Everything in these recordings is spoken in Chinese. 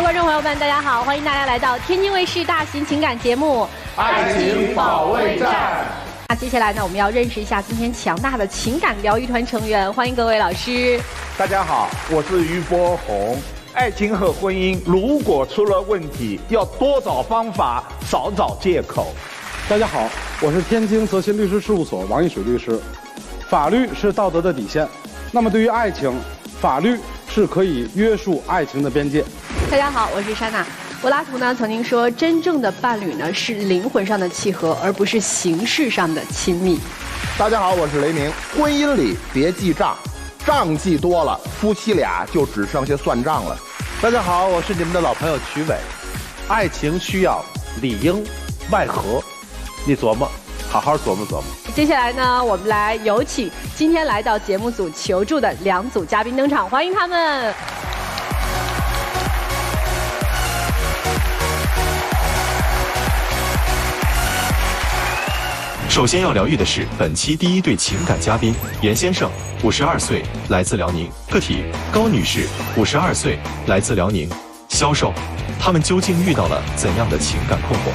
观众朋友们，大家好，欢迎大家来到天津卫视大型情感节目《爱情保卫战》。那接下来呢，我们要认识一下今天强大的情感疗愈团成员，欢迎各位老师。大家好，我是于波红。爱情和婚姻如果出了问题，要多找方法，少找借口。大家好，我是天津泽鑫律师事务所王一水律师。法律是道德的底线，那么对于爱情，法律是可以约束爱情的边界。大家好，我是莎娜。柏拉图呢曾经说，真正的伴侣呢是灵魂上的契合，而不是形式上的亲密。大家好，我是雷鸣。婚姻里别记账，账记多了，夫妻俩就只剩下算账了。大家好，我是你们的老朋友曲伟。爱情需要里应外合，你琢磨，好好琢磨琢磨。接下来呢，我们来有请今天来到节目组求助的两组嘉宾登场，欢迎他们。首先要疗愈的是本期第一对情感嘉宾严先生，52岁，来自辽宁；个体高女士，52岁，来自辽宁。销售，他们究竟遇到了怎样的情感困惑？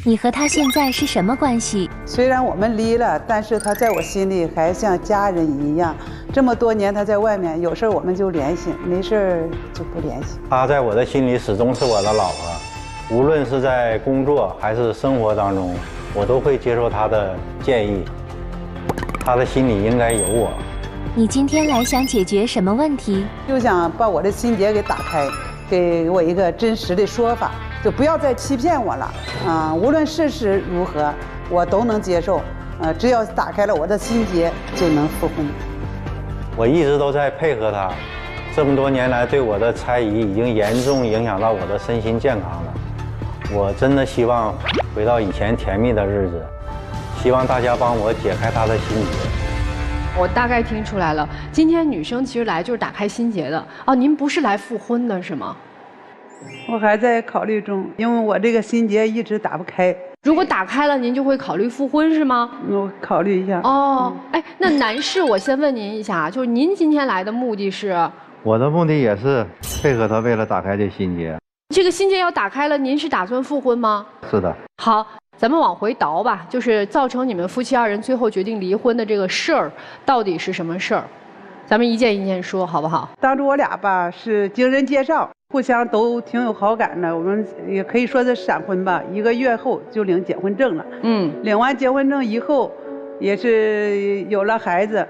你和他现在是什么关系？虽然我们离了，但是他在我心里还像家人一样。这么多年他在外面，有事我们就联系，没事就不联系。他在我的心里始终是我的老婆，无论是在工作还是生活当中，我都会接受他的建议。他的心里应该有我。你今天来想解决什么问题？就想把我的心结给打开，给我一个真实的说法，就不要再欺骗我了。无论事实如何，我都能接受。只要打开了我的心结，就能复婚。我一直都在配合他，这么多年来对我的猜疑已经严重影响到我的身心健康了。我真的希望回到以前甜蜜的日子，希望大家帮我解开他的心结。我大概听出来了，今天女生其实来就是打开心结的哦。您不是来复婚的是吗？我还在考虑中，因为我这个心结一直打不开。如果打开了，您就会考虑复婚是吗？我考虑一下。哦，哎，那男士，我先问您一下，就是您今天来的目的是？我的目的也是配合他，为了打开这心结。这个心结要打开了，您是打算复婚吗？是的。好，咱们往回倒吧，就是造成你们夫妻二人最后决定离婚的这个事儿，到底是什么事儿？咱们一件一件说，好不好？当初我俩吧是经人介绍，互相都挺有好感的，我们也可以说是闪婚吧。1个月后就领结婚证了。领完结婚证以后，也是有了孩子。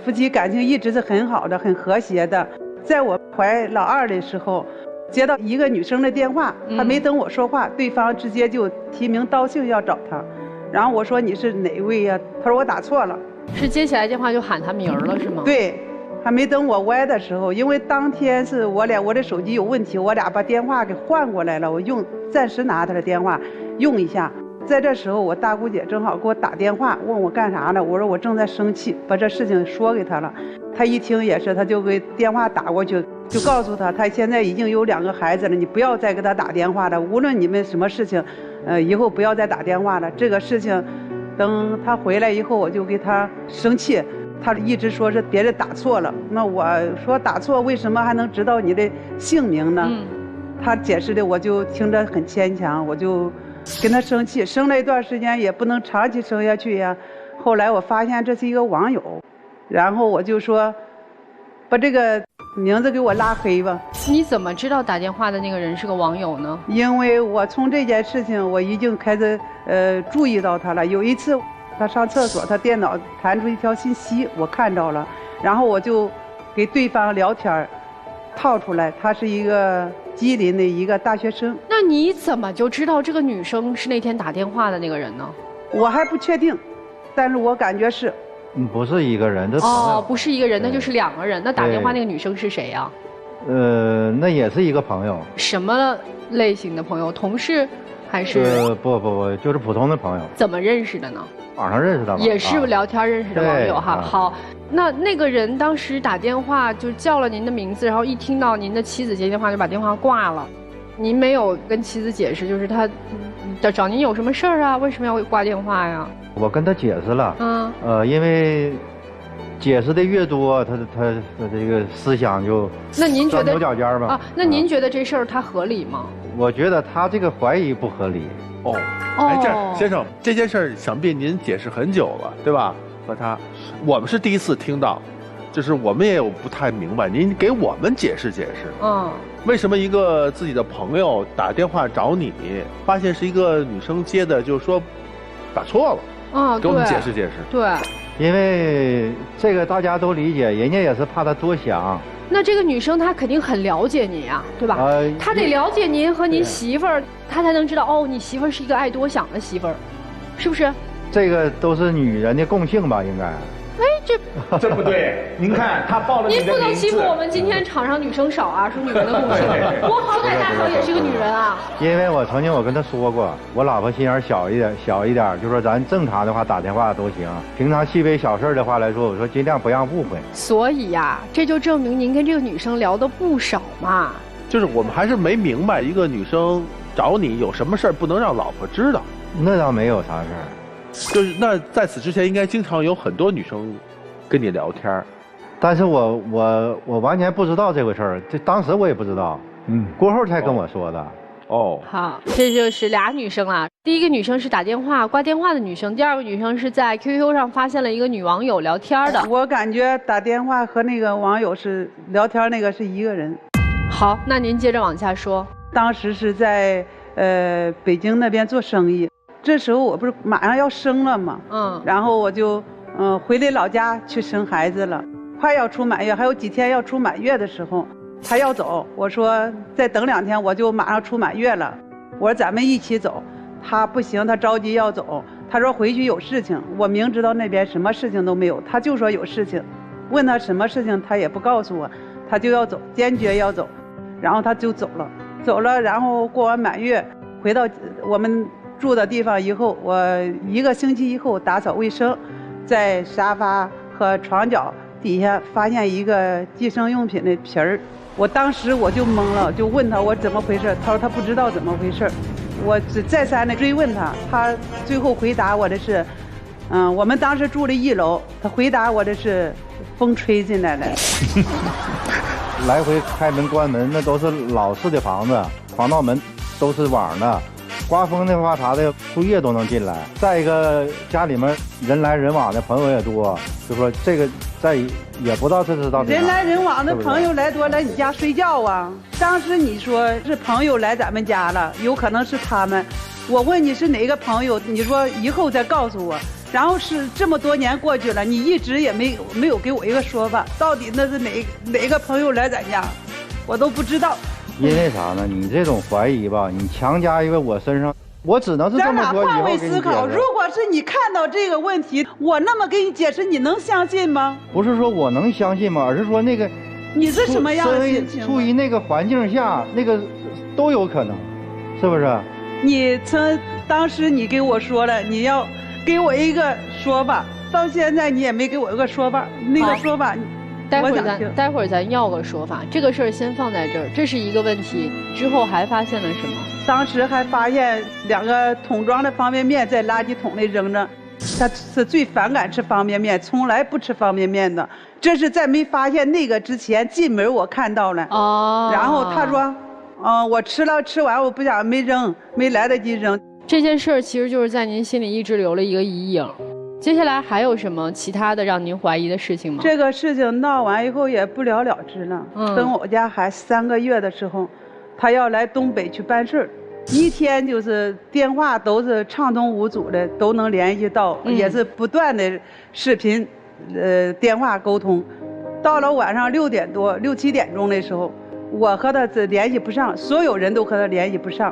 夫妻感情一直是很好的，很和谐的。在我怀老二的时候，接到一个女生的电话，还没等我说话，对方直接就提名道姓要找他。然后我说你是哪位呀？他说我打错了。是接起来电话就喊他名儿了是吗？对，还没等我歪的时候，因为当天是我的手机有问题，我俩把电话给换过来了，我暂时拿他的电话用一下。在这时候，我大姑姐正好给我打电话，问我干啥呢？我说我正在生气，把这事情说给她了。她一听也是，她就给电话打过去，就告诉她，她现在已经有2个孩子了，你不要再给她打电话了。无论你们什么事情，以后不要再打电话了。这个事情，等她回来以后，我就给她生气。她一直说是别人打错了，那我说打错，为什么还能知道你的姓名呢？她解释的我就听着很牵强，我就跟他生气，生了一段时间也不能长期生下去呀。后来我发现这是一个网友，然后我就说，把这个名字给我拉黑吧。你怎么知道打电话的那个人是个网友呢？因为我从这件事情我已经开始注意到他了。有一次他上厕所，他电脑弹出一条信息，我看到了，然后我就给对方聊天，套出来他是一个吉林的一个大学生。那你怎么就知道这个女生是那天打电话的那个人呢？我还不确定，但是我感觉是。不是一个人，这朋友。不是一个人，那就是2个人。那打电话那个女生是谁呀？那也是一个朋友。什么类型的朋友？同事还是？不，就是普通的朋友。怎么认识的呢？网上认识的吧？也是聊天认识的网友哈。好，那个人当时打电话就叫了您的名字，然后一听到您的妻子接电话就把电话挂了。您没有跟妻子解释，就是他找您有什么事儿啊？为什么要挂电话呀？我跟他解释了，因为解释的越多，他这个思想就那您觉得牛角尖吧？啊，那您觉得这事儿他合理吗？我觉得他这个怀疑不合理。哦，哎，这样，先生，这件事儿想必您解释很久了，对吧？和他，我们是第一次听到，就是我们也有不太明白，您给我们解释解释。嗯，为什么一个自己的朋友打电话找你，发现是一个女生接的，就是说打错了？啊，给我们解释解释。对，因为这个大家都理解，人家也是怕他多想。那这个女生她肯定很了解您啊，对吧？她得了解您和您媳妇儿，她才能知道哦，你媳妇儿是一个爱多想的媳妇儿，是不是？这个都是女人的共性吧，应该。哎，这不对。您看他报了你的名字。您不能欺负我们今天场上女生少啊，说女人的共性。我好歹大嫂也是个女人啊。因为我曾经跟她说过，我老婆心眼小一点，就说咱正常的话打电话都行，平常细微小事的话来说，我说尽量不让误会。所以呀，这就证明您跟这个女生聊的不少嘛。就是我们还是没明白，一个女生找你有什么事儿不能让老婆知道。那倒没有啥事儿。就是那在此之前，应该经常有很多女生跟你聊天，但是我完全不知道这个事儿，这当时我也不知道，过后才跟我说的。哦，好，这就是俩女生啦。第一个女生是打电话挂电话的女生，第二个女生是在 QQ 上发现了一个女网友聊天的。我感觉打电话和那个网友是聊天那个是一个人。好，那您接着往下说。当时是在北京那边做生意。这时候我不是马上要生了嘛，然后我就回老家去生孩子了，快要出满月，还有几天要出满月的时候，他要走，我说再等2天我就马上出满月了，我说咱们一起走，他不行，他着急要走，他说回去有事情，我明知道那边什么事情都没有，他就说有事情，问他什么事情他也不告诉我，他就要走，坚决要走，然后他就走了，然后过完满月回到我们住的地方以后，我1个星期以后打扫卫生，在沙发和床脚底下发现一个计生用品的瓶儿，我当时我就懵了，就问他我怎么回事，他说他不知道怎么回事，我再三的追问他，他最后回答我的是，我们当时住的1楼，他回答我的是风吹进来了。来回开门关门，那都是老式的房子，防盗门都是网的。刮风的话啥的，树叶都能进来。再一个，家里面人来人往的朋友也多，就说这个也不知道这是到底人来人往的朋友来多，来你家睡觉啊？当时你说是朋友来咱们家了，有可能是他们。我问你是哪个朋友，你说以后再告诉我。然后是这么多年过去了，你一直也没有给我一个说法，到底那是哪个朋友来咱家，我都不知道。因为啥呢？你这种怀疑吧，你强加于我身上，我只能是这么说。咱俩换位思考，如果是你看到这个问题，我那么给你解释，你能相信吗？不是说我能相信吗？而是说那个你是什么样的心情？处于那个环境下，那个都有可能，是不是？你当时你给我说了，你要给我一个说法，到现在你也没给我一个说法，那个说法。待会儿咱要个说法，这个事儿先放在这儿，这是一个问题。之后还发现了什么？当时还发现2个桶装的方便面在垃圾桶里扔着，他是最反感吃方便面，从来不吃方便面的。这是在没发现那个之前，进门我看到了。哦。然后他说，我吃完我不想没扔，没来得及扔。这件事儿其实就是在您心里一直留了一个阴影。接下来还有什么其他的让您怀疑的事情吗？这个事情闹完以后也不了了之了。等我家还3个月的时候，他要来东北去办事儿，一天就是电话都是畅通无阻的，都能联系到，也是不断的视频，电话沟通。到了晚上6点多、6、7点钟的时候，我和他联系不上，所有人都和他联系不上，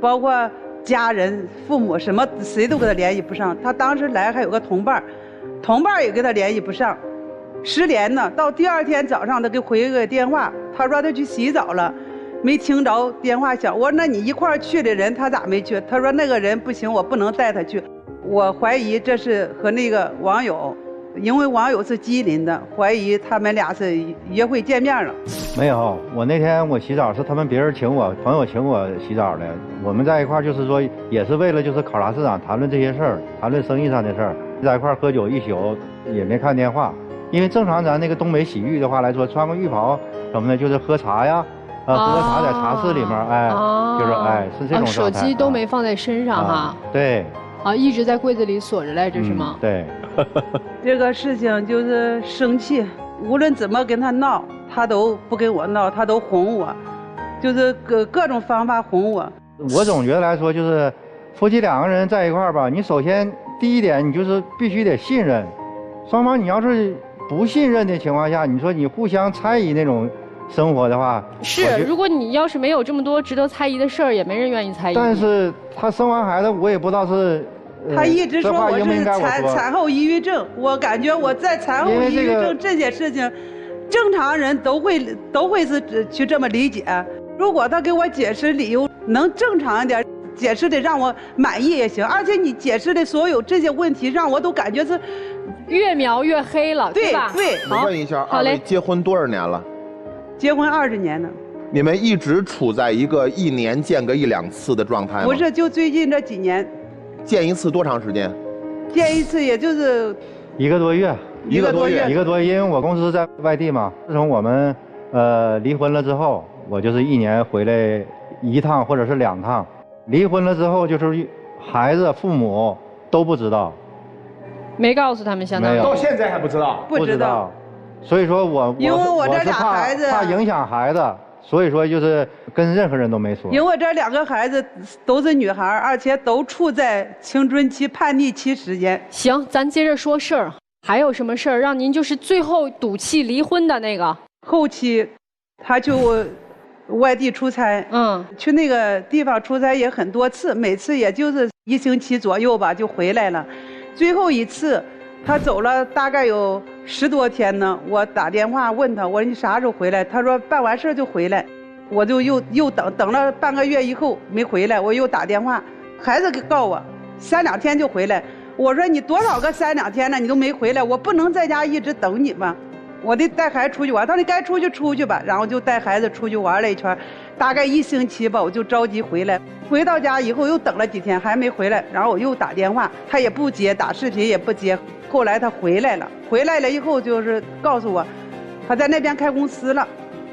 包括家人、父母什么，谁都跟他联系不上。他当时来还有个同伴也跟他联系不上，失联呢。到第2天早上，他给回个电话，他说他去洗澡了，没听着电话响。我说那你一块儿去的人他咋没去？他说那个人不行，我不能带他去。我怀疑这是和那个网友，因为网友是吉林的，怀疑他们俩是约会见面了。没有，我那天我洗澡是他们别人请我，朋友请我洗澡的。我们在一块儿就是说，也是为了就是考察市场，谈论这些事儿，谈论生意上的事儿，在一块儿喝酒1宿，也没看电话。因为正常咱那个东北洗浴的话来说，穿个浴袍什么的，就是喝茶呀，喝茶在茶室里面，哎，就是哎是这种状态。手机都没放在身上哈。对。一直在柜子里锁着来着是吗？对。这个事情就是生气，无论怎么跟他闹，他都不跟我闹，他都哄我，就是各种方法哄我。我总觉得来说，就是夫妻两个人在一块儿吧，你首先第一点，你就是必须得信任。双方你要是不信任的情况下，你说你互相猜疑那种生活的话，是，如果你要是没有这么多值得猜疑的事儿，也没人愿意猜疑。但是他生完孩子，我也不知道是。他一直说我是产后抑郁症，我感觉我在产后抑郁症这件事情，正常人都会是去这么理解。如果他给我解释理由能正常一点，解释的让我满意也行。而且你解释的所有这些问题，让我都感觉是越描越黑了，对吧？对。我问一下，二位结婚多少年了？结婚20年了。你们一直处在一个1年见个1、2次的状态吗？不是，就最近这几年。见一次多长时间？见一次也就是1个多月。1个多月。1个多月，因为我公司在外地嘛。自从我们离婚了之后，我就是1年回来1趟或者是2趟。离婚了之后，就是孩子、父母都不知道，没告诉他们，相当于到现在还不知道。不知道。所以说因为我这俩孩子怕影响孩子。所以说，就是跟任何人都没说。因为这2个孩子都是女孩，而且都处在青春期叛逆期时间。行，咱接着说事儿，还有什么事儿让您就是最后赌气离婚的那个？后期，他就外地出差，去那个地方出差也很多次，每次也就是1星期左右吧就回来了。最后一次，他走了大概有10多天呢，我打电话问他，我说你啥时候回来？他说办完事就回来。我就又等了半个月以后没回来，我又打电话，孩子告我3、2天就回来。我说你多少个3、2天了，你都没回来，我不能在家一直等你吧，我得带孩子出去玩。他说你该出去出去吧，然后就带孩子出去玩了一圈，大概1星期吧，我就着急回来。回到家以后又等了几天还没回来，然后我又打电话，他也不接，打视频也不接。后来他回来了以后就是告诉我，他在那边开公司了。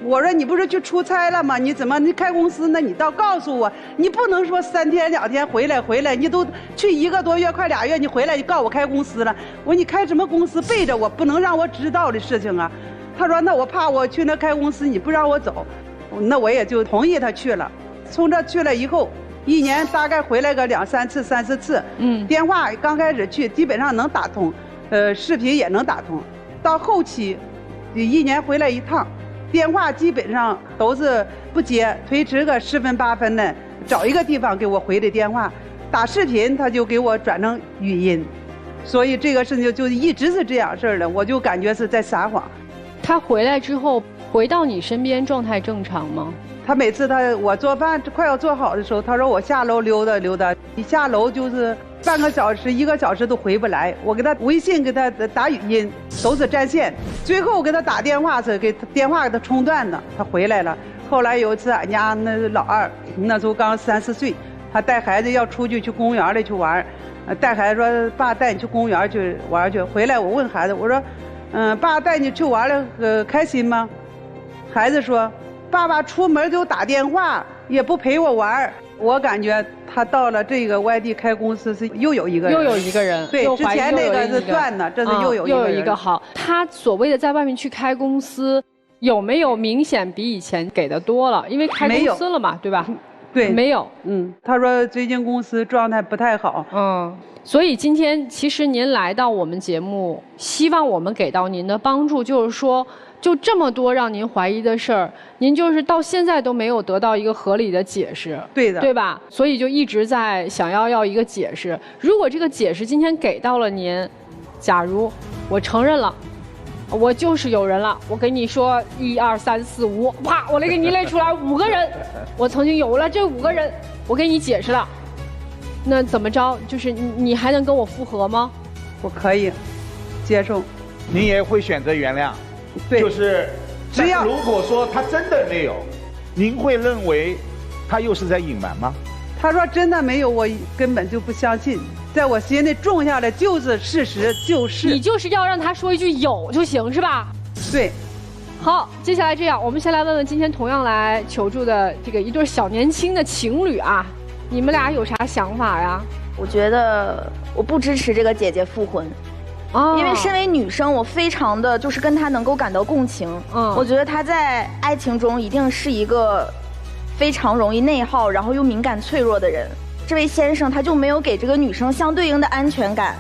我说你不是去出差了吗？你怎么你开公司呢？你倒告诉我，你不能说3天2天回来，你都去1个多月快2月，你回来你告我开公司了。我说你开什么公司？背着我不能让我知道的事情啊。他说那我怕我去那开公司你不让我走，那我也就同意他去了。从这去了以后，1年大概回来个2、3次、3、4次，电话刚开始去基本上能打通，视频也能打通。到后期，1年回来1趟，电话基本上都是不接，推迟个10分8分的，找一个地方给我回的电话。打视频他就给我转成语音，所以这个事情就一直是这样事儿的，我就感觉是在撒谎。他回来之后回到你身边状态正常吗？他每次我做饭快要做好的时候，他说我下楼溜达溜达，一下楼就是半个小时1个小时都回不来。我给他微信给他打语音都是占线，最后给他打电话是给电话给他冲断的，他回来了。后来有一次俺家那老二那时候刚3、4岁，他带孩子要出去公园里去玩，带孩子说爸带你去公园去玩去。回来我问孩子我说，爸带你去玩了开心吗？孩子说爸爸出门就打电话，也不陪我玩。我感觉他到了这个外地开公司是又有一个人，对，之前那个是断的，这是又有一个好。他所谓的在外面去开公司，有没有明显比以前给的多了？因为开公司了嘛，对吧？对，没有。他说最近公司状态不太好。所以今天其实您来到我们节目，希望我们给到您的帮助，就是说，就这么多让您怀疑的事儿，您就是到现在都没有得到一个合理的解释，对的，对吧？所以就一直在想要一个解释。如果这个解释今天给到了您，假如我承认了，我就是有人了，我跟你说1、2、3、4、5，哇，我给你列出来5个人，我曾经有了这5个人，我给你解释了。那怎么着？就是你还能跟我复合吗？我可以接受。你也会选择原谅？对，就是只要如果说他真的没有，您会认为他又是在隐瞒吗？他说真的没有，我根本就不相信，在我心里种下来就是事实，就是。你就是要让他说一句有就行，是吧？对。好，接下来这样，我们先来问问今天同样来求助的这个一对小年轻的情侣啊，你们俩有啥想法呀？我觉得我不支持这个姐姐复婚。因为身为女生，我非常的就是跟她能够感到共情。我觉得她在爱情中一定是一个非常容易内耗，然后又敏感脆弱的人。这位先生他就没有给这个女生相对应的安全感，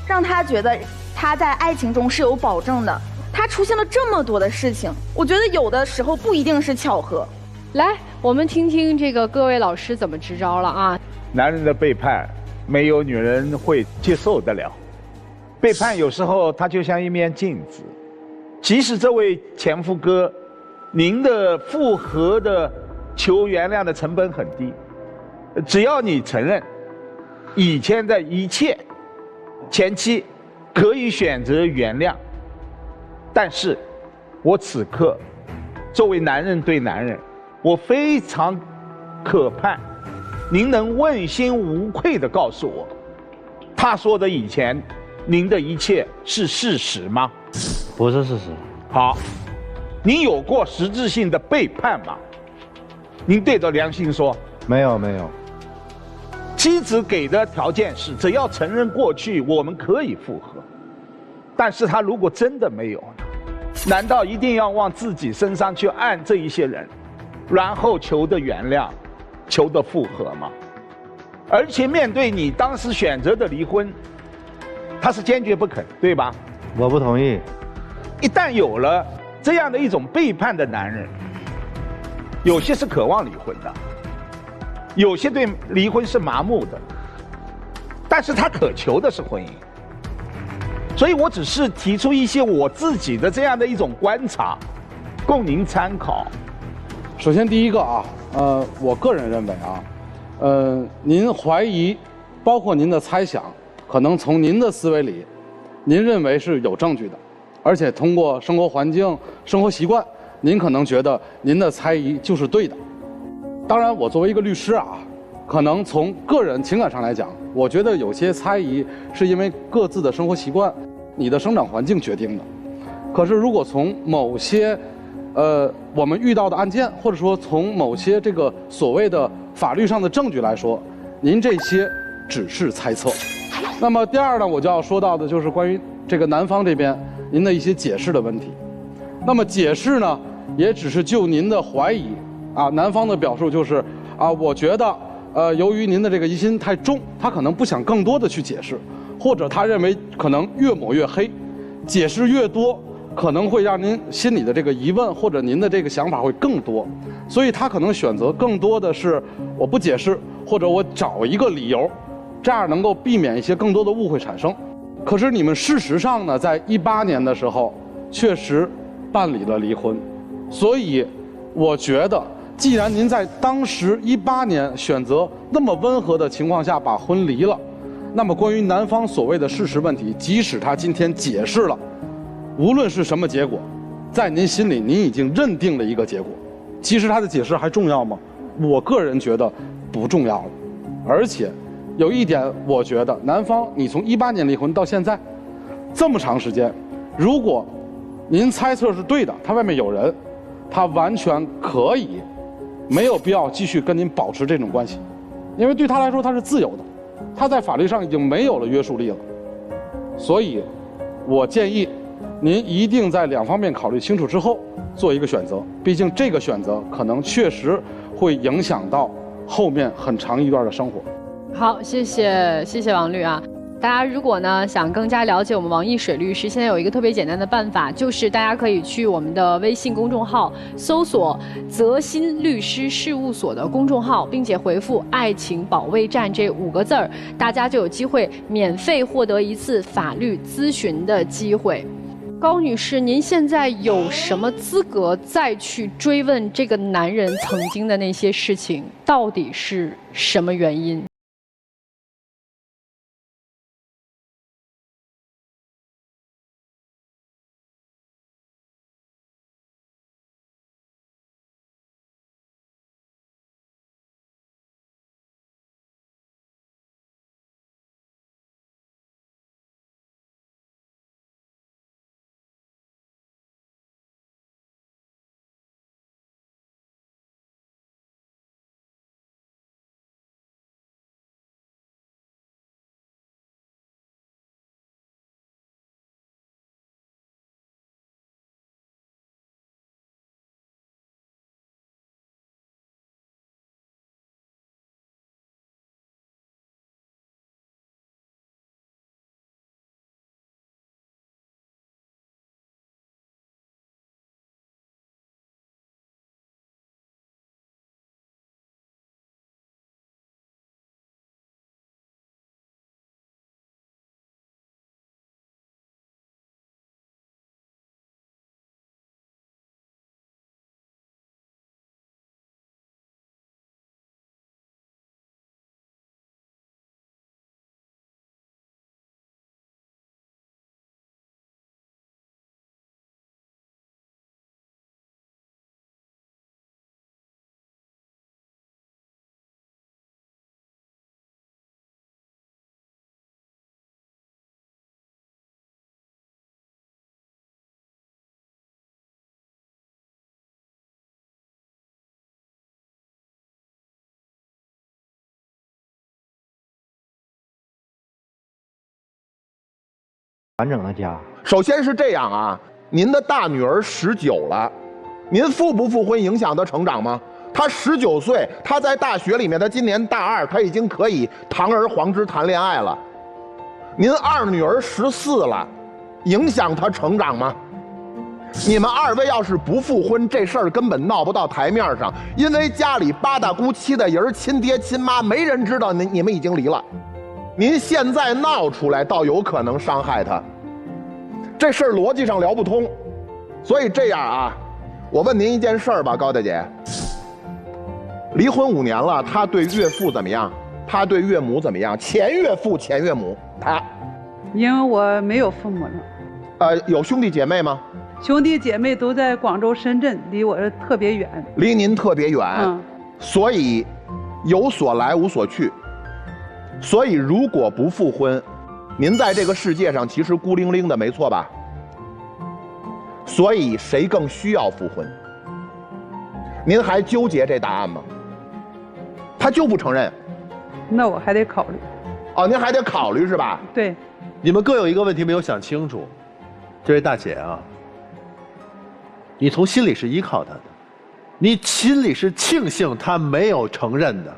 让她觉得她在爱情中是有保证的。她出现了这么多的事情，我觉得有的时候不一定是巧合。来，我们听听这个各位老师怎么支招了啊？男人的背叛，没有女人会接受得了。背叛有时候它就像一面镜子，即使这位前夫哥，您的复合的求原谅的成本很低，只要你承认以前的一切，前妻可以选择原谅。但是，我此刻作为男人对男人，我非常渴盼您能问心无愧地告诉我，他说的以前您的一切是事实吗？不是事实。好，您有过实质性的背叛吗？您对着良心说。没有没有。妻子给的条件是，只要承认过去，我们可以复合。但是他如果真的没有呢？难道一定要往自己身上去按这一些人，然后求的原谅，求的复合吗？而且面对你当时选择的离婚，他是坚决不肯，对吧？我不同意。一旦有了这样的一种背叛的男人，有些是渴望离婚的，有些对离婚是麻木的，但是他渴求的是婚姻。所以我只是提出一些我自己的这样的一种观察，供您参考。首先第一个啊，我个人认为啊，您怀疑，包括您的猜想，可能从您的思维里，您认为是有证据的，而且通过生活环境、生活习惯，您可能觉得您的猜疑就是对的。当然，我作为一个律师啊，可能从个人情感上来讲，我觉得有些猜疑是因为各自的生活习惯、你的生长环境决定的。可是如果从某些我们遇到的案件，或者说从某些这个所谓的法律上的证据来说，您这些只是猜测。那么第二呢，我就要说到的就是关于这个男方这边您的一些解释的问题。那么解释呢，也只是就您的怀疑啊，男方的表述就是啊，我觉得由于您的这个疑心太重，他可能不想更多的去解释，或者他认为可能越抹越黑，解释越多可能会让您心里的这个疑问或者您的这个想法会更多，所以他可能选择更多的是我不解释，或者我找一个理由，这样能够避免一些更多的误会产生。可是你们事实上呢，在18年的时候确实办理了离婚，所以我觉得既然您在当时18年选择那么温和的情况下把婚离了，那么关于男方所谓的事实问题，即使他今天解释了，无论是什么结果，在您心里您已经认定了一个结果。其实他的解释还重要吗？我个人觉得不重要了。而且有一点，我觉得男方你从18年离婚到现在这么长时间，如果您猜测是对的，他外面有人，他完全可以没有必要继续跟您保持这种关系，因为对他来说他是自由的，他在法律上已经没有了约束力了。所以我建议您一定在两方面考虑清楚之后做一个选择，毕竟这个选择可能确实会影响到后面很长一段的生活。好，谢谢王律啊。大家如果呢想更加了解我们王毅水律师，现在有一个特别简单的办法，就是大家可以去我们的微信公众号搜索泽鑫律师事务所的公众号，并且回复爱情保卫战这5个字儿，大家就有机会免费获得一次法律咨询的机会。高女士，您现在有什么资格再去追问这个男人曾经的那些事情到底是什么原因？完整的家。首先是这样啊，您的大女儿19了，您复不复婚影响她成长吗？她19岁，她在大学里面，她今年大2，她已经可以堂而皇之谈恋爱了。您二女儿14了，影响她成长吗？你们2位要是不复婚，这事儿根本闹不到台面上，因为家里8大姑7大姨、亲爹亲妈，没人知道你们已经离了。您现在闹出来，倒有可能伤害她。这事儿逻辑上聊不通，所以这样啊，我问您一件事儿吧，高大姐。离婚5年了，他对岳父怎么样？他对岳母怎么样？前岳父、前岳母，他。因为我没有父母了。有兄弟姐妹吗？兄弟姐妹都在广州、深圳，离我特别远。离您特别远，所以有所来无所去。所以如果不复婚，您在这个世界上其实孤零零的，没错吧？所以谁更需要复婚？您还纠结这答案吗？他就不承认，那我还得考虑。哦，您还得考虑是吧？对。你们各有一个问题没有想清楚，这位大姐啊，你从心里是依靠他的，你心里是庆幸他没有承认的。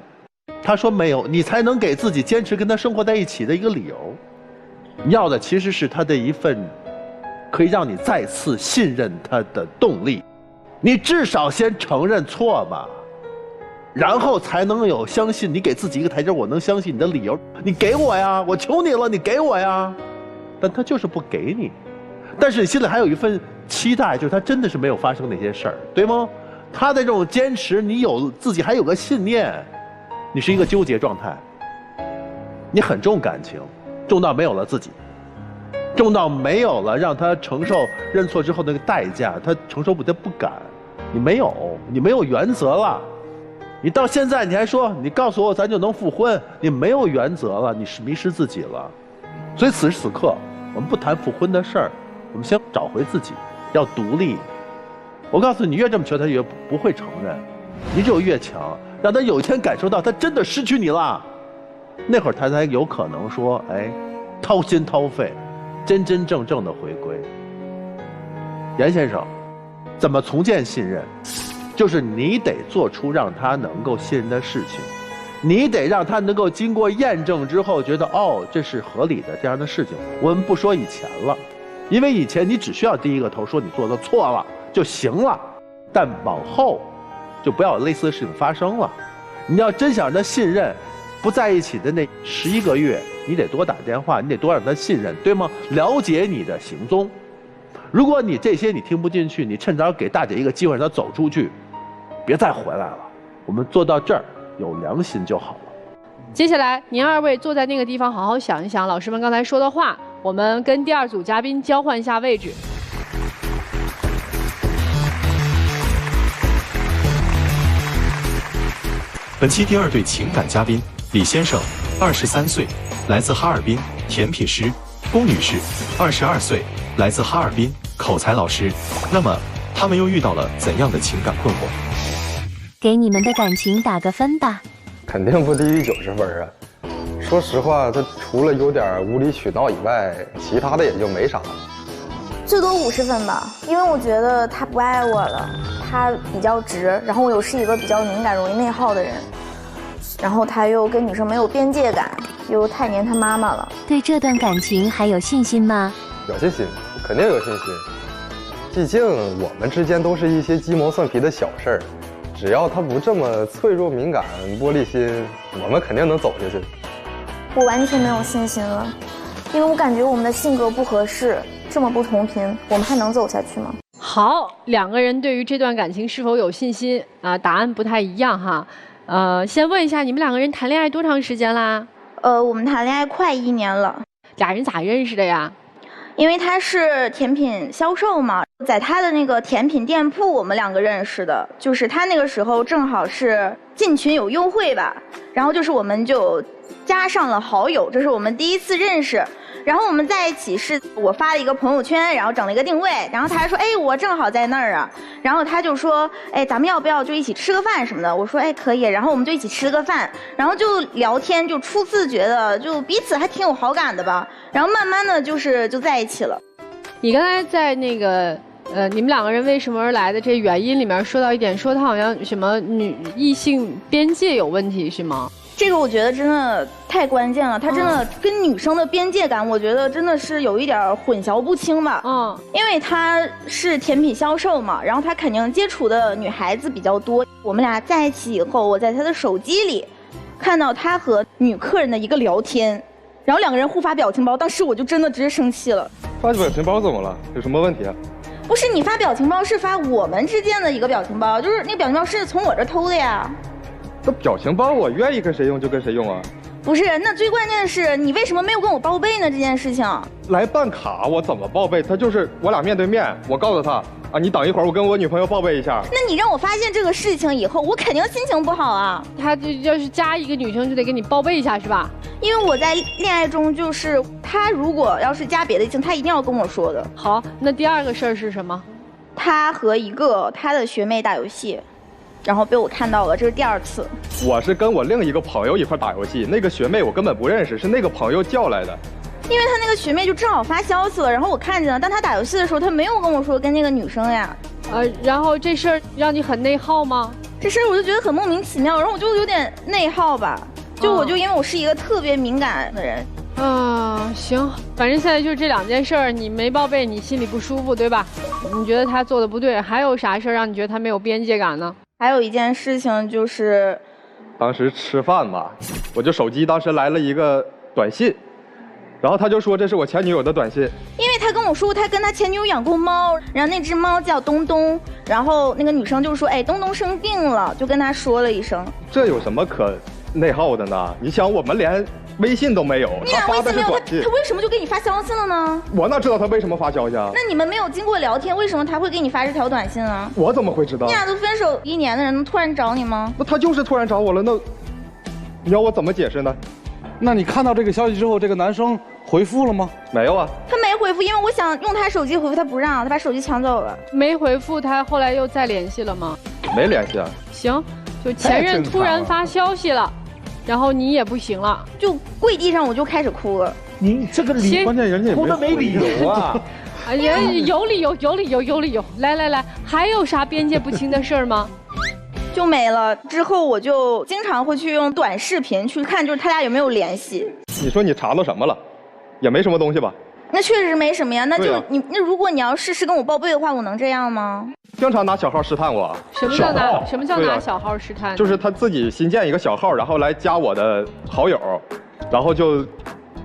他说没有，你才能给自己坚持跟他生活在一起的一个理由。要的其实是他的一份可以让你再次信任他的动力。你至少先承认错吧，然后才能有相信你给自己一个台阶，我能相信你的理由。你给我呀，我求你了，你给我呀。但他就是不给你，但是你心里还有一份期待，就是他真的是没有发生那些事儿，对吗？他的这种坚持，你有自己还有个信念，你是一个纠结状态，你很重感情，重到没有了自己，重到没有了让他承受认错之后那个代价，他承受不得，不敢。你没有原则了。你到现在你还说你告诉我咱就能复婚，你没有原则了，你是迷失自己了。所以此时此刻我们不谈复婚的事儿，我们先找回自己，要独立。我告诉你，越这么求他越不会承认，你只有越强，让他有一天感受到他真的失去你了，那会儿他才有可能说，哎，掏心掏肺，真真正正的回归。严先生，怎么重建信任？就是你得做出让他能够信任的事情，你得让他能够经过验证之后觉得，哦，这是合理的这样的事情。我们不说以前了，因为以前你只需要低一个头说你做的错了就行了，但往后就不要有类似的事情发生了。你要真想让他信任，不在一起的那11个月，你得多打电话，你得多让他信任，对吗？了解你的行踪。如果你这些你听不进去，你趁早给大姐一个机会让她走出去，别再回来了。我们做到这儿有良心就好了。接下来您2位坐在那个地方好好想一想老师们刚才说的话，我们跟第2组嘉宾交换一下位置。本期第2对情感嘉宾李先生，23岁，来自哈尔滨，甜品师；龚女士，22岁，来自哈尔滨，口才老师。那么他们又遇到了怎样的情感困惑？给你们的感情打个分吧。肯定不低于90分啊！说实话，他除了有点无理取闹以外，其他的也就没啥。最多50分吧，因为我觉得他不爱我了，他比较直，然后我又是一个比较敏感、容易内耗的人，然后他又跟女生没有边界感，又太黏他妈妈了。对这段感情还有信心吗？有信心，肯定有信心。毕竟我们之间都是一些鸡毛蒜皮的小事儿。只要他不这么脆弱、敏感、玻璃心，我们肯定能走下去。我完全没有信心了，因为我感觉我们的性格不合适，这么不同频，我们还能走下去吗？好，2个人对于这段感情是否有信心啊？答案不太一样哈。先问一下，你们2个人谈恋爱多长时间啦？我们谈恋爱快1年了。俩人咋认识的呀？因为他是甜品销售嘛，在他的那个甜品店铺，我们2个认识的。就是他那个时候正好是进群有优惠吧，然后就是我们就加上了好友，这是我们第一次认识。然后我们在一起是我发了一个朋友圈，然后整了一个定位，然后他还说，哎，我正好在那儿啊，然后他就说，哎，咱们要不要就一起吃个饭什么的？我说，哎，可以，然后我们就一起吃了个饭，然后就聊天，就初次觉得就彼此还挺有好感的吧，然后慢慢的就在一起了。你刚才在那个你们两个人为什么而来的这原因里面说到一点，说他好像什么异性边界有问题是吗？这个我觉得真的太关键了，他真的跟女生的边界感，我觉得真的是有一点混淆不清吧。因为他是甜品销售嘛，然后他肯定接触的女孩子比较多。我们俩在一起以后，我在他的手机里看到他和女客人的一个聊天，然后两个人互发表情包，当时我就真的直接生气了。发表情包怎么了？有什么问题啊？不是你发表情包，是发我们之间的一个表情包，就是那个表情包是从我这偷的呀。这表情包我愿意跟谁用就跟谁用啊。不是，那最关键的是你为什么没有跟我报备呢？这件事情来办卡我怎么报备？他就是我俩面对面，我告诉他啊，你等一会儿我跟我女朋友报备一下。那你让我发现这个事情以后，我肯定心情不好啊。他就要是加一个女生就得给你报备一下是吧？因为我在恋爱中，就是他如果要是加别的异性，他一定要跟我说的。好，那第二个事儿是什么？他和一个他的学妹打游戏，然后被我看到了，这是第二次。我是跟我另一个朋友一块打游戏，那个学妹我根本不认识，是那个朋友叫来的。因为他那个学妹就正好发消息了，然后我看见了，但他打游戏的时候他没有跟我说跟那个女生呀。然后这事儿让你很内耗吗？这事儿我就觉得很莫名其妙，然后我就有点内耗吧。我就因为我是一个特别敏感的人。行，反正现在就是这两件事儿，你没报备，你心里不舒服，对吧？你觉得他做的不对，还有啥事儿让你觉得他没有边界感呢？还有一件事情就是，当时吃饭吧，我就手机当时来了一个短信，然后他就说这是我前女友的短信。因为他跟我说他跟他前女友养过猫，然后那只猫叫东东，然后那个女生就说，哎，东东生病了，就跟他说了一声。这有什么可内耗的呢？你想我们连微信都没有，他发的是短信，他为什么就给你发消息了呢？我哪知道他为什么发消息啊？那你们没有经过聊天，为什么他会给你发这条短信啊？我怎么会知道？你俩都分手1年的人，能突然找你吗？那他就是突然找我了，那你要我怎么解释呢？那你看到这个消息之后，这个男生回复了吗？没有啊，他没回复，因为我想用他手机回复，他不让，他把手机抢走了。没回复，他后来又再联系了吗？没联系啊。行，就前任突然发消息了。然后你也不行了，就跪地上我就开始哭了。你这个理，关键人家哭的没理由啊！哎呀，有理由，有理由，有理由。来，还有啥边界不清的事儿吗？就没了。之后我就经常会去用短视频去看，就是他俩有没有联系。你说你查到什么了？也没什么东西吧？那确实没什么呀。那就那如果你要事事跟我报备的话，我能这样吗？经常拿小号试探我。什么叫拿小号试探？就是他自己新建一个小号，然后来加我的好友，然后就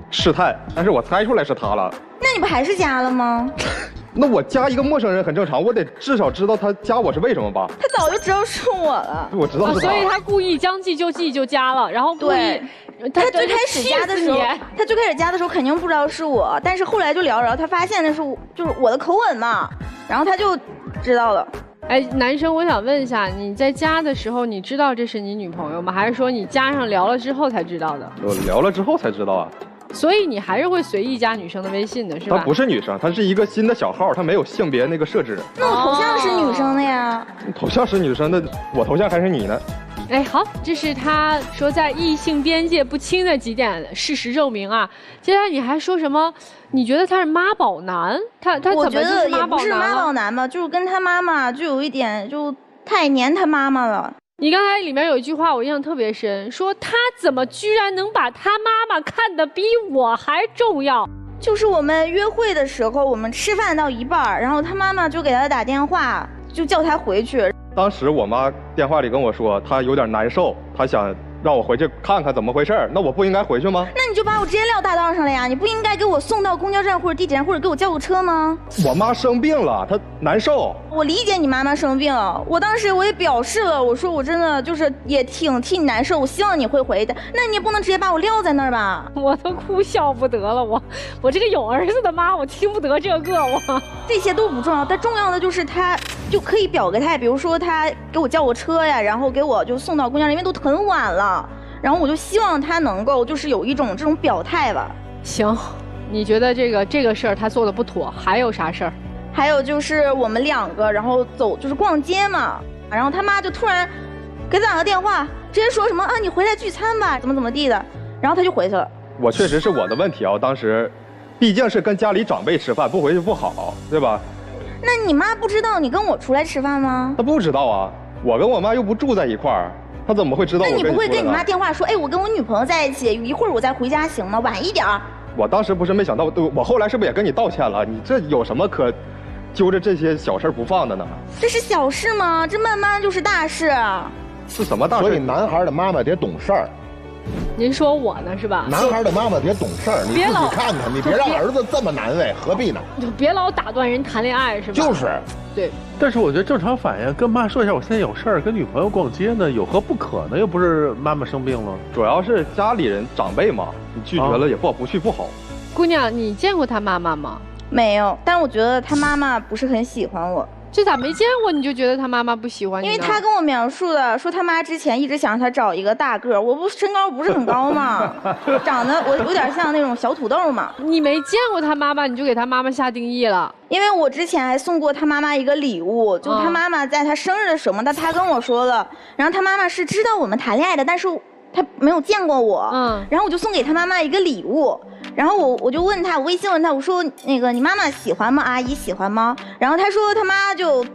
试探。但是我猜出来是他了。那你不还是加了吗？那我加一个陌生人很正常，我得至少知道他加我是为什么吧？他早就知道是我了。我知道是他。所以他故意将计就计就加了，然后故意。他最开始加的时候，肯定不知道是我，但是后来就聊着，他发现那是就是我的口吻嘛，然后他就知道了。哎，男生，我想问一下，你在加的时候，你知道这是你女朋友吗？还是说你加上聊了之后才知道的？我聊了之后才知道啊。所以你还是会随意加女生的微信的是吧？她不是女生，她是一个新的小号，她没有性别那个设置。那我头像是女生的呀。头像是女生的，我头像还是你呢。哎，好，这是他说在异性边界不清的几点事实证明啊。接下来你还说什么？你觉得他是妈宝男？他怎么就是妈宝男了？我觉得也不是妈宝男吧，就是跟他妈妈就有一点就太黏他妈妈了。你刚才里面有一句话我印象特别深，说他怎么居然能把他妈妈看得比我还重要？就是我们约会的时候，我们吃饭到一半，然后他妈妈就给他打电话，就叫他回去。当时我妈电话里跟我说，她有点难受，她想让我回去看看怎么回事。那我不应该回去吗？那你就把我直接撂大道上了呀！你不应该给我送到公交站或者地铁站，或者给我叫个车吗？我妈生病了，她难受。我理解你妈妈生病，我当时我也表示了，我说我真的就是也挺替你难受，我希望你会回的。那你也不能直接把我撂在那儿吧？我都哭笑不得了，我这个有儿子的妈，我听不得这个这些都不重要，但重要的就是他就可以表个态，比如说他给我叫个车呀，然后给我就送到公交站，因为都很晚了。然后我就希望他能够就是有一种这种表态吧。行，你觉得这个事儿他做的不妥，还有啥事儿？还有就是我们2个，然后就是逛街嘛，然后他妈就突然给他打个电话，直接说什么啊你回来聚餐吧，怎么地的，然后他就回去了。我确实是我的问题啊，我当时毕竟是跟家里长辈吃饭，不回去不好，对吧？那你妈不知道你跟我出来吃饭吗？她不知道啊，我跟我妈又不住在一块儿，她怎么会知道我跟你出来呢？那你不会跟你妈电话说，哎，我跟我女朋友在一起，一会儿我再回家行吗？晚一点。我当时不是没想到，我后来是不是也跟你道歉了？你这有什么可揪着这些小事不放的呢？这是小事吗？这慢慢就是大事。是什么大事？所以男孩的妈妈得懂事儿。您说我呢是吧？男孩的妈妈得懂事儿，你自己看看，你别让儿子这么难为，何必呢？就别老打断人谈恋爱是吧？就是，对。但是我觉得正常反应，跟妈说一下我现在有事儿，跟女朋友逛街呢，有何不可呢？又不是妈妈生病了，主要是家里人长辈嘛，你拒绝了也不去不好。姑娘，你见过他妈妈吗？没有，但我觉得他妈妈不是很喜欢我。这咋没见过你就觉得他妈妈不喜欢你呢？因为他跟我描述的说他妈之前一直想让他找一个大个儿，我不身高不是很高嘛，长得我有点像那种小土豆嘛。你没见过他妈妈，你就给他妈妈下定义了。因为我之前还送过他妈妈一个礼物，就他妈妈在他生日的时候嘛，他跟我说了，然后他妈妈是知道我们谈恋爱的，但是他没有见过我，然后我就送给他妈妈一个礼物。然后我就问他，我微信问他，我说那个你妈妈喜欢吗？阿姨喜欢吗？然后他说他妈就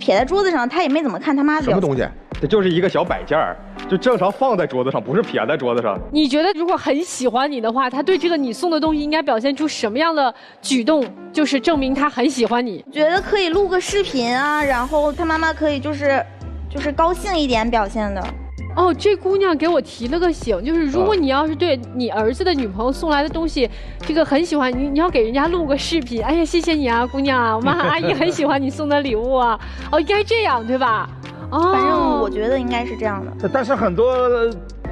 撇在桌子上，他也没怎么看他妈的什么东西，这就是一个小摆件儿，就正常放在桌子上，不是撇在桌子上。你觉得如果很喜欢你的话，他对这个你送的东西应该表现出什么样的举动，就是证明他很喜欢你？觉得可以录个视频啊，然后他妈妈可以就是高兴一点表现的。哦，这姑娘给我提了个醒，就是如果你要是对你儿子的女朋友送来的东西，这个很喜欢你要给人家录个视频。哎呀，谢谢你啊，姑娘啊，我妈阿姨很喜欢你送的礼物啊。哦，应该这样对吧？哦，反正我觉得应该是这样的。但是很多，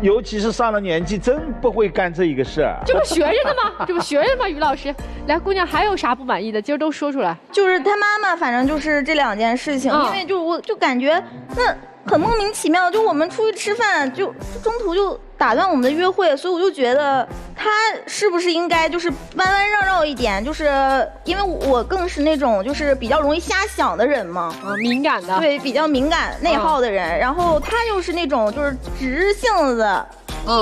尤其是上了年纪，真不会干这一个事儿。这不学着呢吗？这不学着吗？于老师，来，姑娘还有啥不满意的？今儿都说出来。就是他妈妈，反正就是这2件事情，因为我就感觉那。很莫名其妙，就我们出去吃饭，就中途就打断我们的约会，所以我就觉得他是不是应该就是弯弯绕绕一点，就是因为我更是那种就是比较容易瞎想的人嘛，敏感的，对，比较敏感内耗的人，然后他又是那种就是直性子。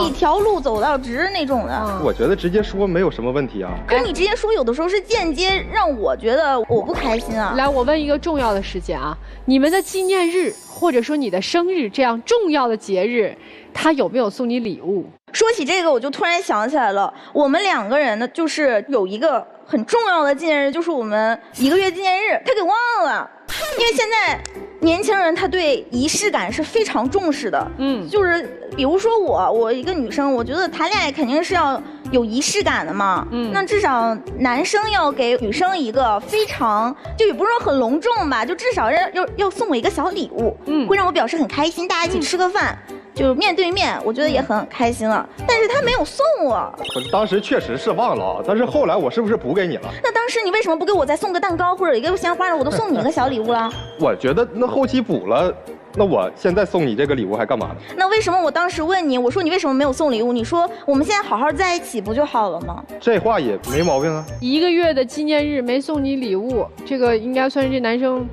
一条路走到直那种的，我觉得直接说没有什么问题啊。可是你直接说，有的时候是间接让我觉得我不开心啊。来，我问一个重要的事件啊，你们的纪念日或者说你的生日这样重要的节日，他有没有送你礼物？说起这个，我就突然想起来了，我们2个人呢，就是有一个很重要的纪念日，就是我们1个月纪念日，他给忘了。因为现在年轻人他对仪式感是非常重视的，就是比如说我一个女生，我觉得谈恋爱肯定是要有仪式感的嘛，那至少男生要给女生一个非常，就也不是说很隆重吧，就至少要送我一个小礼物，会让我表示很开心，大家一起吃个饭。就面对面，我觉得也很开心了。但是他没有送我。我当时确实是忘了，但是后来我是不是补给你了？那当时你为什么不给我再送个蛋糕或者一个鲜花呢？我都送你一个小礼物了。我觉得那后期补了，那我现在送你这个礼物还干嘛呢？那为什么我当时问你，我说你为什么没有送礼物？你说我们现在好好在一起不就好了吗？这话也没毛病啊。1个月的纪念日没送你礼物，这个应该算是这男生，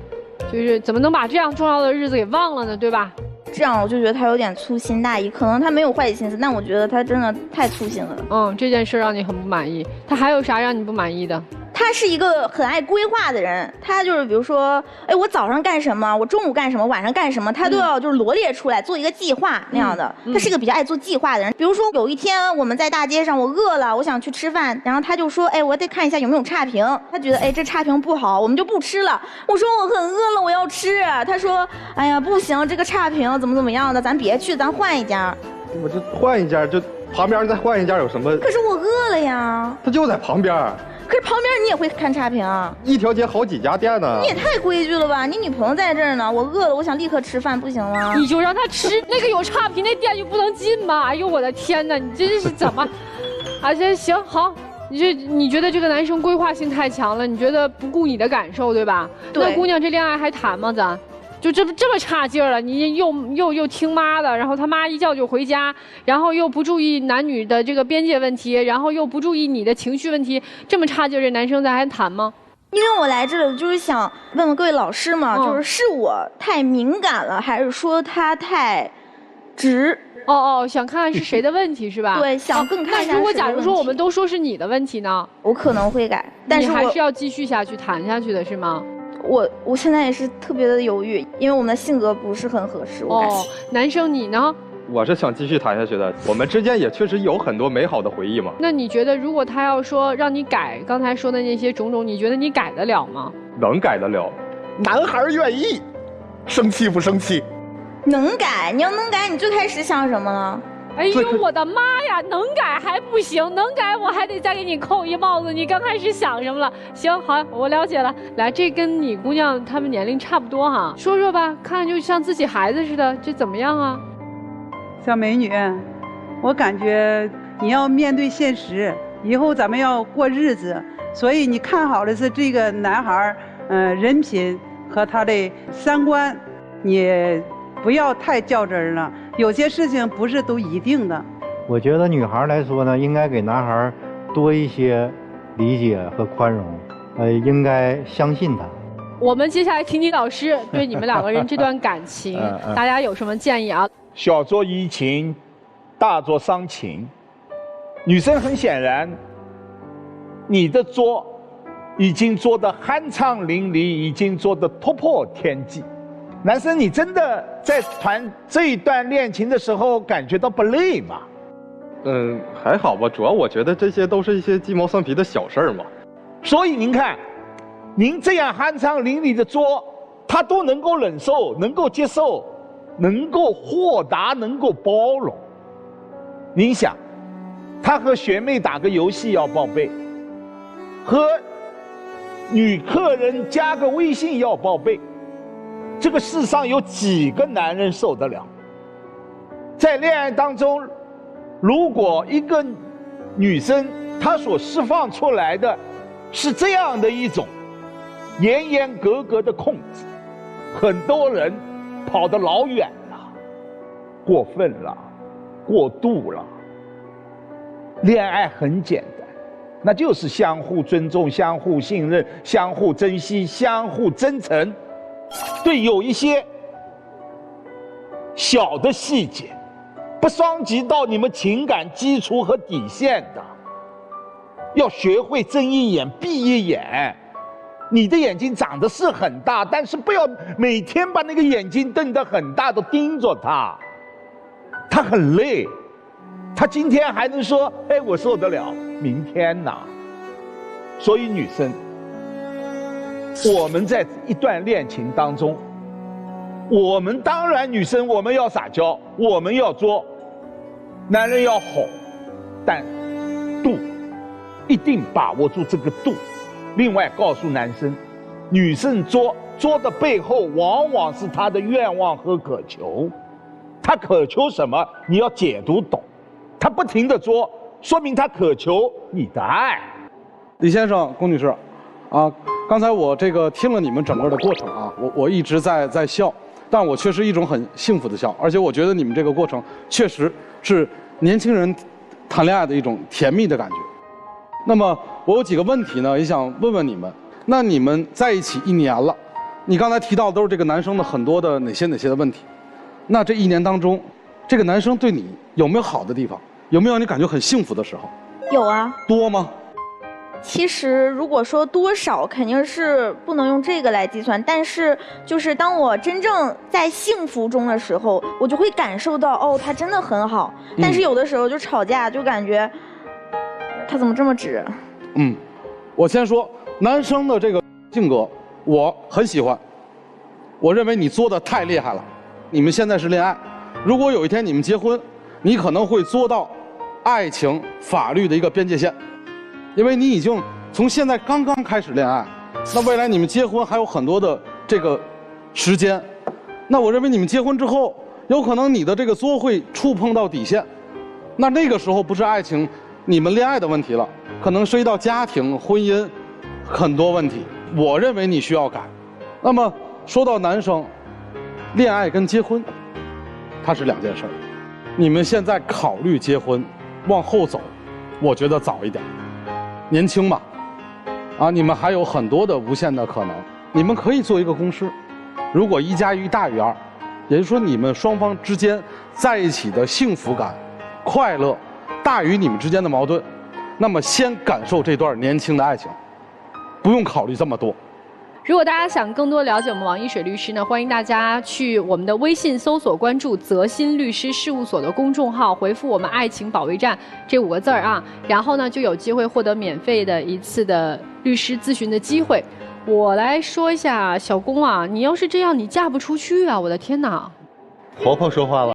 就是怎么能把这样重要的日子给忘了呢？对吧？这样我就觉得他有点粗心大意，可能他没有坏心思，但我觉得他真的太粗心了。这件事让你很不满意。他还有啥让你不满意的？他是一个很爱规划的人，他就是比如说，哎，我早上干什么，我中午干什么，晚上干什么，他都要就是罗列出来，做一个计划那样的。他是一个比较爱做计划的人。比如说有一天我们在大街上，我饿了，我想去吃饭，然后他就说，哎，我得看一下有没有差评。他觉得，哎，这差评不好，我们就不吃了。我说我很饿了，我要吃。他说，哎呀，不行，这个差评怎么样的，咱别去，咱换一家。我就换一家，就旁边再换一家有什么？可是我饿了呀。他就在旁边。可是旁边你也会看差评啊？一条街好几家店呢。你也太规矩了吧！你女朋友在这儿呢，我饿了，我想立刻吃饭，不行吗？你就让她吃那个有差评那店就不能进吗？哎呦我的天哪，你这是怎么？啊，行好，你觉得这个男生规划性太强了，你觉得不顾你的感受，对吧？对。那姑娘这恋爱还谈吗？咱？就这么差劲儿了，你又听妈的，然后他妈一叫就回家，然后又不注意男女的这个边界问题，然后又不注意你的情绪问题，这么差劲儿，这男生咱还谈吗？因为我来这里就是想问问各位老师嘛，就是我太敏感了，还是说他太直？想看看是谁的问题是吧？对，想更看一下。那如果假如说我们都说是你的问题呢？我可能会改，但是你还是要继续下去谈下去的是吗？我现在也是特别的犹豫，因为我们的性格不是很合适。男生你呢？我是想继续谈下去的，我们之间也确实有很多美好的回忆嘛。那你觉得，如果他要说让你改刚才说的那些种种，你觉得你改得了吗？能改得了。男孩愿意，生气不生气？能改，你要能改，你最开始想什么呢？哎呦我的妈呀，能改还不行，能改我还得再给你扣一帽子。你刚开始想什么了？行，好，我了解了。来，这跟你姑娘她们年龄差不多哈，说说吧，看就像自己孩子似的，这怎么样啊？小美女，我感觉你要面对现实，以后咱们要过日子，所以你看好的是这个男孩人品和他的三观，你不要太较真了。有些事情不是都一定的。我觉得女孩来说呢，应该给男孩多一些理解和宽容，应该相信他。我们接下来听听老师对你们两个人这段感情，大家有什么建议啊？小作怡情，大作伤情。女生很显然，你的作已经作得酣畅淋漓，已经作得突破天际。男生，你真的在谈这一段恋情的时候感觉到不累吗？还好吧，主要我觉得这些都是一些鸡毛蒜皮的小事儿嘛。所以您看，您这样酣畅淋漓的作，他都能够忍受，能够接受，能够豁达，能够包容。您想，他和学妹打个游戏要报备，和女客人加个微信要报备，这个世上有几个男人受得了？在恋爱当中，如果一个女生她所释放出来的是这样的一种严严格格的控制，很多人跑得老远了，过分了，过度了。恋爱很简单，那就是相互尊重、相互信任、相互珍惜、相互真诚。对，有一些小的细节不伤及到你们情感基础和底线的，要学会睁一眼闭一眼。你的眼睛长得是很大，但是不要每天把那个眼睛瞪得很大，都盯着他，他很累。他今天还能说哎我受得了，明天呢？所以女生，我们在一段恋情当中，我们当然女生我们要撒娇，我们要作，男人要哄，但度一定把握住这个度。另外告诉男生，女生作的背后往往是她的愿望和渴求，她渴求什么你要解读懂，她不停地作，说明她渴求你的爱。李先生、龚女士，啊，刚才我这个听了你们整个的过程啊，我一直在笑，但我却是一种很幸福的笑，而且我觉得你们这个过程确实是年轻人谈恋爱的一种甜蜜的感觉。那么我有几个问题呢，也想问问你们。那你们在一起1年了，你刚才提到的都是这个男生的很多的哪些的问题。那这1年当中，这个男生对你有没有好的地方？有没有你感觉很幸福的时候？有啊。多吗？其实如果说多少，肯定是不能用这个来计算。但是就是当我真正在幸福中的时候，我就会感受到哦，他真的很好。但是有的时候就吵架，就感觉他怎么这么直？我先说男生的这个性格，我很喜欢。我认为你作的太厉害了。你们现在是恋爱，如果有一天你们结婚，你可能会作到爱情法律的一个边界线，因为你已经从现在刚刚开始恋爱，那未来你们结婚还有很多的这个时间，那我认为你们结婚之后，有可能你的这个作会触碰到底线，那个时候不是爱情你们恋爱的问题了，可能涉及到家庭婚姻很多问题，我认为你需要改。那么说到男生，恋爱跟结婚，它是2件事。你们现在考虑结婚，往后走，我觉得早一点，年轻嘛，你们还有很多的无限的可能。你们可以做一个公式，如果1+1大于2，也就是说你们双方之间在一起的幸福感、快乐大于你们之间的矛盾，那么先感受这段年轻的爱情，不用考虑这么多。如果大家想更多了解我们王一水律师呢，欢迎大家去我们的微信搜索关注泽鑫律师事务所的公众号，回复我们爱情保卫战这5个字啊，然后呢就有机会获得免费的1次的律师咨询的机会。我来说一下，小龚啊，你要是这样，你嫁不出去啊！我的天哪！婆婆说话了。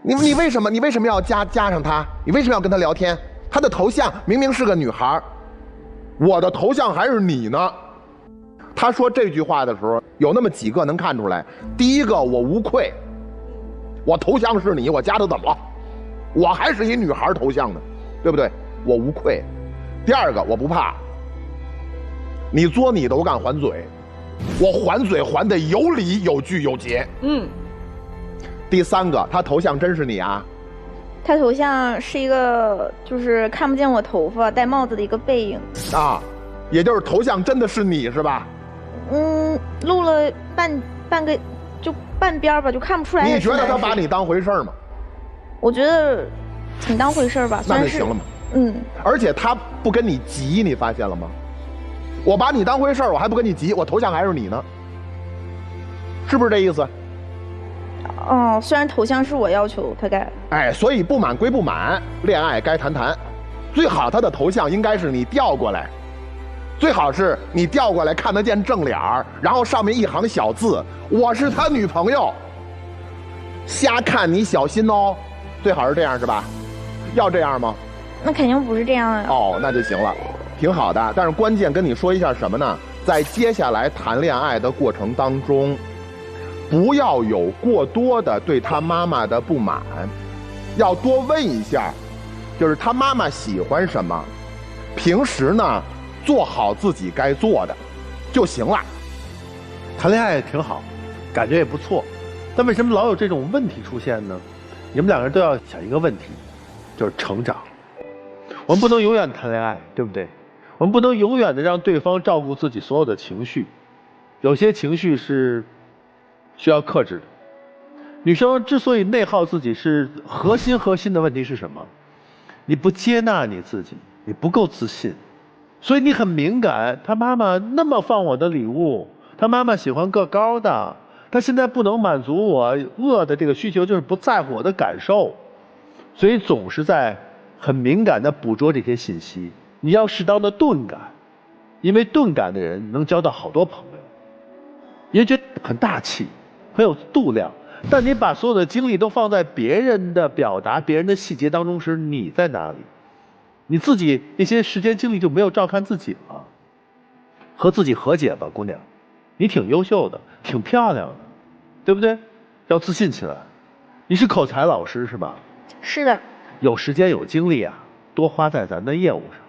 你为什么要加上他？你为什么要跟他聊天？他的头像明明是个女孩，我的头像还是你呢。他说这句话的时候，有那么几个能看出来。第一个，我无愧，我头像是你，我加的怎么了？我还是一女孩头像呢，对不对？我无愧。第二个，我不怕，你作你的，我敢还嘴，我还嘴还的有理有据有节。第三个，他头像真是你啊？他头像是一个就是看不见我头发、戴帽子的一个背影啊，也就是头像真的是你是吧？录了半个就半边吧，就看不出来。你觉得他把你当回事吗？我觉得挺当回事吧，那就行了嘛。而且他不跟你急，你发现了吗？我把你当回事，我还不跟你急，我头像还是你呢，是不是这意思？虽然头像是我要求他改，所以不满归不满，恋爱该谈谈。最好他的头像应该是你调过来，最好是你调过来看得见正脸儿，然后上面一行小字：我是他女朋友。瞎看你小心哦，最好是这样是吧？要这样吗？那肯定不是这样呀。那就行了，挺好的。但是关键跟你说一下什么呢？在接下来谈恋爱的过程当中，不要有过多的对他妈妈的不满，要多问一下，就是他妈妈喜欢什么，平时呢做好自己该做的就行了。谈恋爱也挺好，感觉也不错，但为什么老有这种问题出现呢？你们两个人都要想一个问题，就是成长。我们不能永远谈恋爱，对不对？我们不能永远的让对方照顾自己所有的情绪，有些情绪是需要克制的，女生之所以内耗自己，是核心的问题是什么？你不接纳你自己，你不够自信，所以你很敏感。他妈妈那么放我的礼物，他妈妈喜欢个高的，他现在不能满足我饿的这个需求，就是不在乎我的感受，所以总是在很敏感的捕捉这些信息。你要适当的钝感，因为钝感的人能交到好多朋友，也觉得很大气，很有度量。但你把所有的精力都放在别人的表达、别人的细节当中时，你在哪里？你自己那些时间精力就没有照看自己了。和自己和解吧，姑娘，你挺优秀的，挺漂亮的，对不对？要自信起来。你是口才老师是吧？是的。有时间有精力啊，多花在咱的业务上，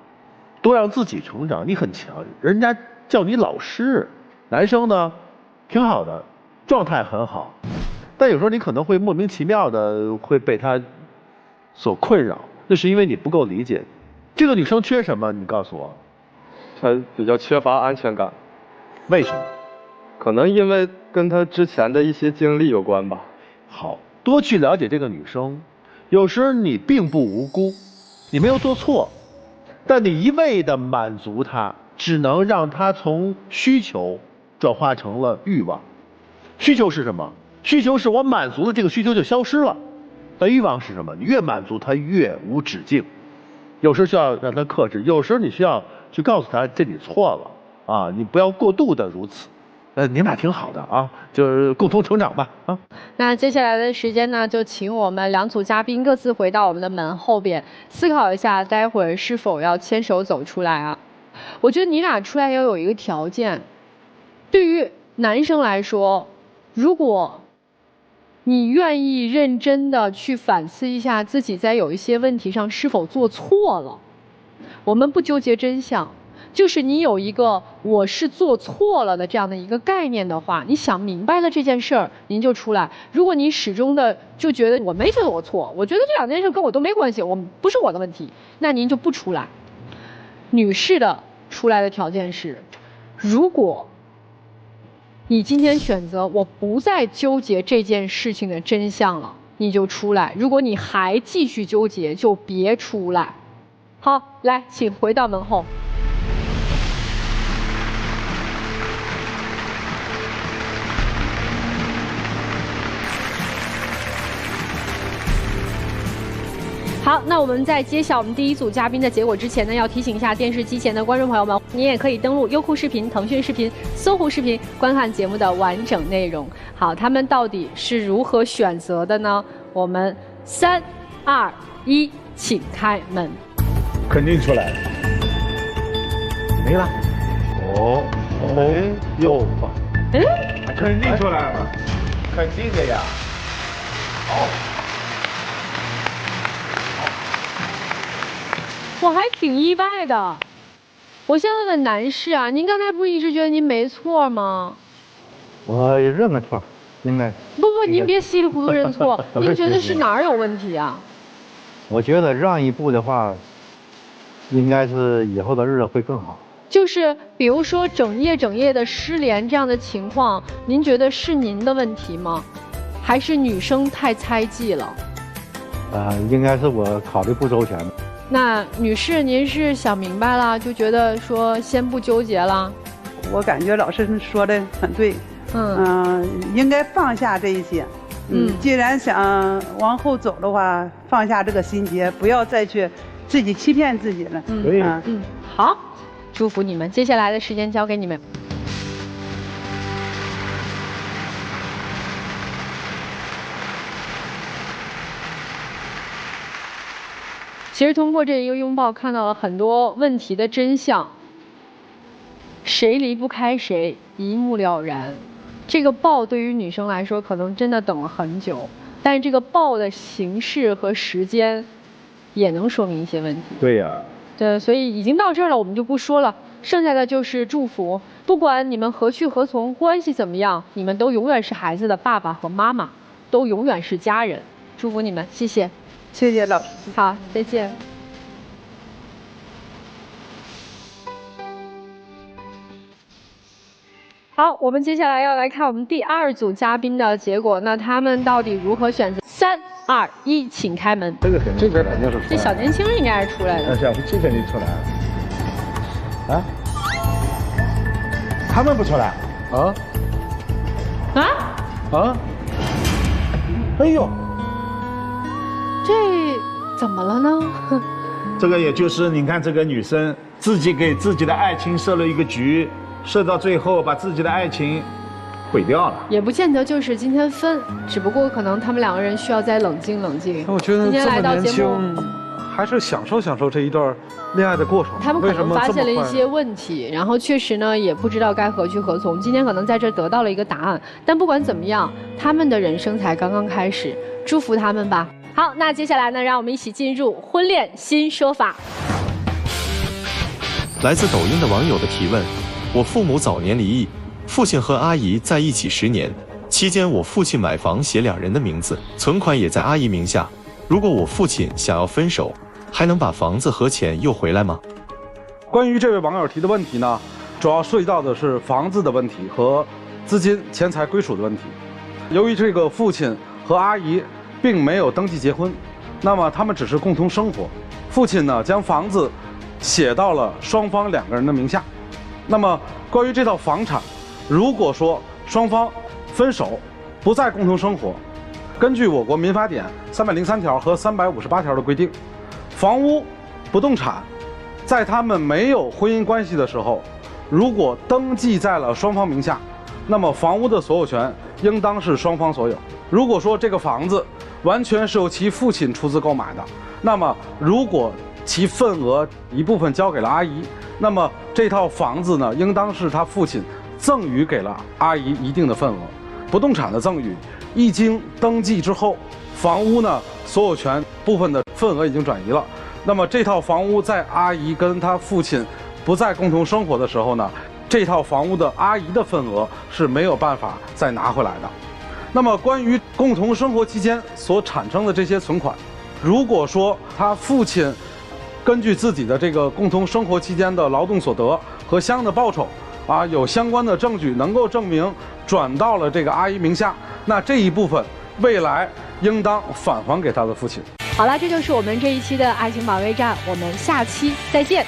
多让自己成长。你很强，人家叫你老师。男生呢，挺好的，状态很好。但有时候你可能会莫名其妙的会被他所困扰，那是因为你不够理解。这个女生缺什么？你告诉我。她比较缺乏安全感。为什么？可能因为跟她之前的一些经历有关吧。好，多去了解这个女生。有时你并不无辜，你没有做错，但你一味的满足她，只能让她从需求转化成了欲望。需求是什么？需求是我满足了这个需求就消失了，但欲望是什么？你越满足它越无止境。有时候需要让他克制，有时候你需要去告诉他这你错了啊，你不要过度的如此。你们俩挺好的啊，就是共同成长吧啊。那接下来的时间呢，就请我们两组嘉宾各自回到我们的门后边，思考一下待会儿是否要牵手走出来啊。我觉得你俩出来要有一个条件，对于男生来说，如果你愿意认真的去反思一下自己在有一些问题上是否做错了，我们不纠结真相，就是你有一个我是做错了的这样的一个概念的话，你想明白了这件事儿，您就出来。如果你始终的就觉得我没觉得我错，我觉得这两件事跟我都没关系，不是我的问题，那您就不出来。女士的出来的条件是，如果你今天选择我不再纠结这件事情的真相了，你就出来。如果你还继续纠结，就别出来。好，来，请回到门后。好，那我们在揭晓我们第一组嘉宾的结果之前呢，要提醒一下电视机前的观众朋友们，你也可以登录优酷视频、腾讯视频、搜狐视频观看节目的完整内容。好，他们到底是如何选择的呢？我们3、2、1，请开门。肯定出来了，没了。哦，哎呦，哎，肯定出来了，肯定的呀。哦。我还挺意外的，我现在问男士啊，您刚才不是一直觉得您没错吗？我认个错，应该。不，您别稀里糊涂认错，您觉得是哪儿有问题啊？我觉得让一步的话，应该是以后的日子会更好。就是比如说整夜的失联这样的情况，您觉得是您的问题吗？还是女生太猜忌了？应该是我考虑不周全。那女士，您是想明白了，就觉得说先不纠结了？我感觉老师说的很对，应该放下这一些。既然想往后走的话，放下这个心结，不要再去自己欺骗自己了。好，祝福你们，接下来的时间交给你们。其实通过这一个拥抱，看到了很多问题的真相。谁离不开谁，一目了然。这个抱对于女生来说，可能真的等了很久，但是这个抱的形式和时间，也能说明一些问题。对呀。对，所以已经到这儿了，我们就不说了，剩下的就是祝福。不管你们何去何从，关系怎么样，你们都永远是孩子的爸爸和妈妈，都永远是家人。祝福你们，谢谢。谢谢老师。好，再见。好，我们接下来要来看我们第2组嘉宾的结果，那他们到底如何选择？3、2、1，请开门。这个肯定，这边肯定是。这小年轻应该是出来的。小这肯定出来了。啊？他们不出来？啊？啊？哎呦，这怎么了呢？这个也就是你看，这个女生自己给自己的爱情设了一个局，设到最后把自己的爱情毁掉了。也不见得就是今天分，只不过可能他们2个人需要再冷静冷静。我觉得这么年轻，还是享受这一段恋爱的过程。他们可能发现了一些问题，然后确实呢也不知道该何去何从。今天可能在这得到了一个答案，但不管怎么样，他们的人生才刚刚开始，祝福他们吧。好，那接下来呢，让我们一起进入婚恋新说法。来自抖音的网友的提问：我父母早年离异，父亲和阿姨在一起10年，期间我父亲买房写2人的名字，存款也在阿姨名下。如果我父亲想要分手，还能把房子和钱又回来吗？关于这位网友提的问题呢，主要涉及到的是房子的问题和资金钱财归属的问题。由于这个父亲和阿姨并没有登记结婚，那么他们只是共同生活。父亲呢将房子写到了双方2个人的名下。那么关于这套房产，如果说双方分手，不再共同生活，根据我国民法典303条和358条的规定，房屋不动产在他们没有婚姻关系的时候，如果登记在了双方名下，那么房屋的所有权应当是双方所有。如果说这个房子完全是由其父亲出资购买的，那么如果其份额一部分交给了阿姨，那么这套房子呢，应当是他父亲赠与给了阿姨一定的份额。不动产的赠与一经登记之后，房屋呢所有权部分的份额已经转移了，那么这套房屋在阿姨跟他父亲不再共同生活的时候呢，这套房屋的阿姨的份额是没有办法再拿回来的。那么关于共同生活期间所产生的这些存款，如果说他父亲根据自己的这个共同生活期间的劳动所得和相应的报酬有相关的证据能够证明转到了这个阿姨名下，那这一部分未来应当返还给他的父亲。好了，这就是我们这一期的爱情保卫战，我们下期再见。